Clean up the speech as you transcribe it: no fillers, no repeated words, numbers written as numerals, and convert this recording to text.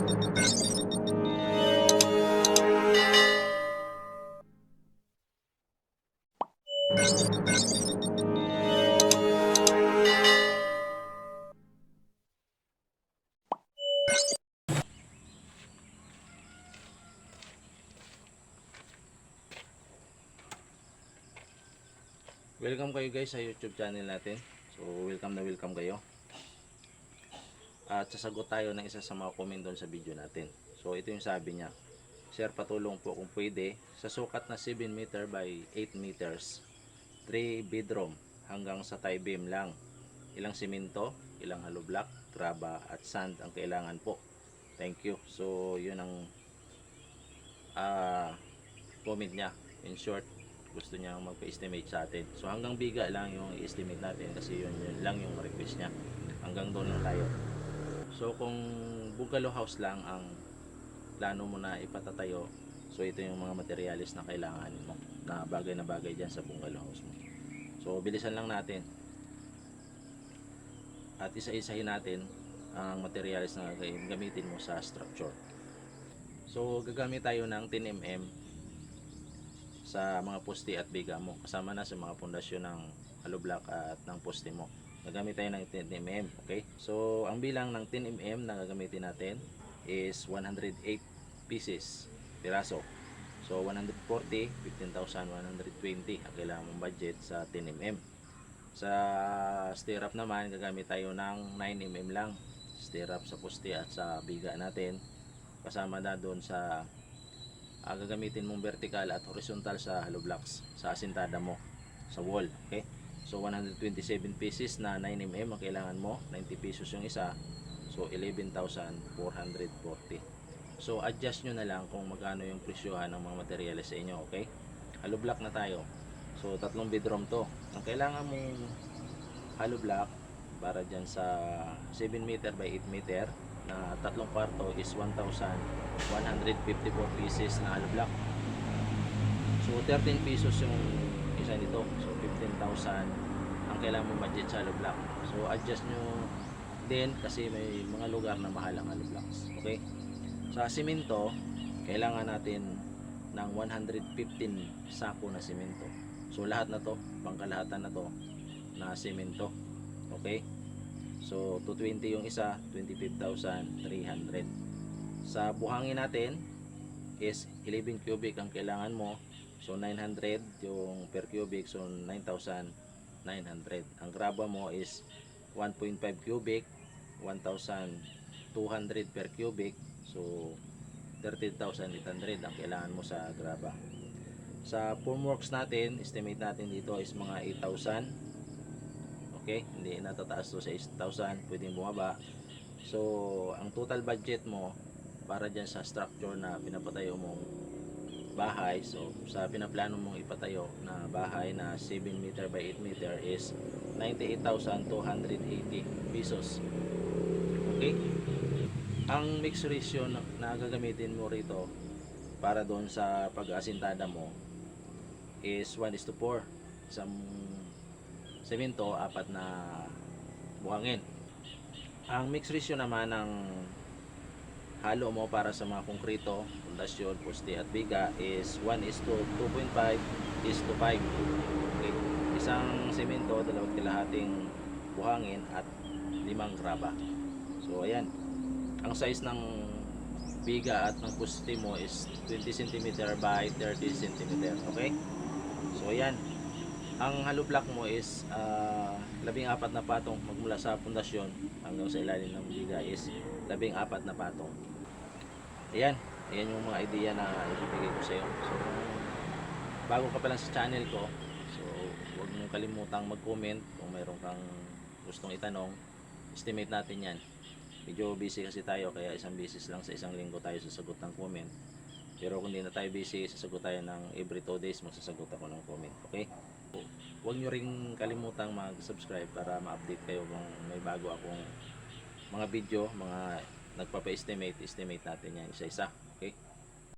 Welcome kayo guys sa YouTube channel natin. So welcome na welcome kayo. At sasagot tayo ng isa sa mga comment doon sa video natin. So ito yung sabi niya. Sir, patulong po kung pwede sa sukat na 7 meter by 8 meters, 3 bedroom hanggang sa tie beam lang. Ilang simento, ilang hollow block, graba at sand ang kailangan po. Thank you. So yun ang comment niya. In short, gusto niya magpa-estimate sa atin. So hanggang biga lang yung i-estimate natin kasi yun lang yung request niya. Hanggang doon lang tayo. So kung bungalow house lang ang plano mo na ipatatayo, so ito yung mga materialis na kailangan mo na bagay dyan sa bungalow house mo. So bilisan lang natin at isa-isahin natin ang materialis na gamitin mo sa structure. So gagamit tayo ng 10mm sa mga poste at biga mo, kasama na sa mga pundasyon ng hollow block at ng poste mo. Gagamit tayo ng 10mm, okay? So ang bilang ng 10mm na gagamitin natin is 108 pieces, piraso. So 140, 15,120 ang kailangan mong budget sa 10mm. Sa stirrup naman, gagamit tayo ng 9mm lang, stirrup sa poste at sa biga natin, kasama na doon sa gagamitin mong vertical at horizontal sa hollow blocks sa asintada mo sa wall. Okay, so 127 pieces na 9mm ang kailangan mo, 90 pesos yung isa, so 11,440. So adjust nyo na lang kung magkano yung presyohan ng mga materials sa inyo. Okay, hollow block na tayo. So 3 bedroom to. Ang kailangan mong hollow block para dyan sa 7 meter by 8 meter na 3 kwarto is 1,154 pieces na hollow block. So 13 pesos yung isa nito. So 15,000 ang kailangan mong budget sa hollow block. So adjust nyo din kasi may mga lugar na mahal ang hollow blocks. Okay? Sa simento, kailangan natin ng 115 sako na simento. So lahat na to, pangkalahatan na to na simento. Okay? So 220 yung isa, 25,300. Sa buhangin natin is 11 cubic ang kailangan mo. So 900 yung per cubic, so 9,900. Ang graba mo is 1.5 cubic, 1,200 per cubic. So 13,800 ang kailangan mo sa graba. Sa formworks natin, estimate natin dito is mga 8,000. Okay, hindi natataas to sa 8,000, pwedeng bumaba. So ang total budget mo para dyan sa structure na pinapatayo mong bahay, so sa pinaplano mong ipatayo na bahay na 7 meter by 8 meter is 98,280 pesos. Okay, ang mix ratio na gagamitin mo rito para doon sa pag-asintada mo is 1:4. Isang semento, 4 na buhangin. Ang mix ratio naman ng halo mo para sa mga konkreto, pundasyon, poste at biga is 1:2.5:5. Okay. Isang semento, 2 kalahating buhangin at 5 graba. So ayan. Ang size ng biga at ng poste mo is 20 cm by 30 cm. Okay? So ayan. Ang hollow block mo is 14 na patong magmula sa pundasyon hanggang sa ilalim ng biga is 14 na patong. Ayan. Ayan yung mga idea na ibibigay ko sa iyo. So bago ka pa lang sa channel ko, so huwag mong kalimutang mag-comment kung mayroon kang gustong itanong. Estimate natin yan. Medyo busy kasi tayo, kaya isang beses lang sa isang linggo tayo sasagot ng comment. Pero kung hindi na tayo busy, sasagot tayo ng every 2 days, magsasagot ako ng comment. Okay? Huwag nyo rin kalimutang mag-subscribe para ma-update kayo kung may bago akong mga video, mga nagpapa-estimate natin yan isa-isa.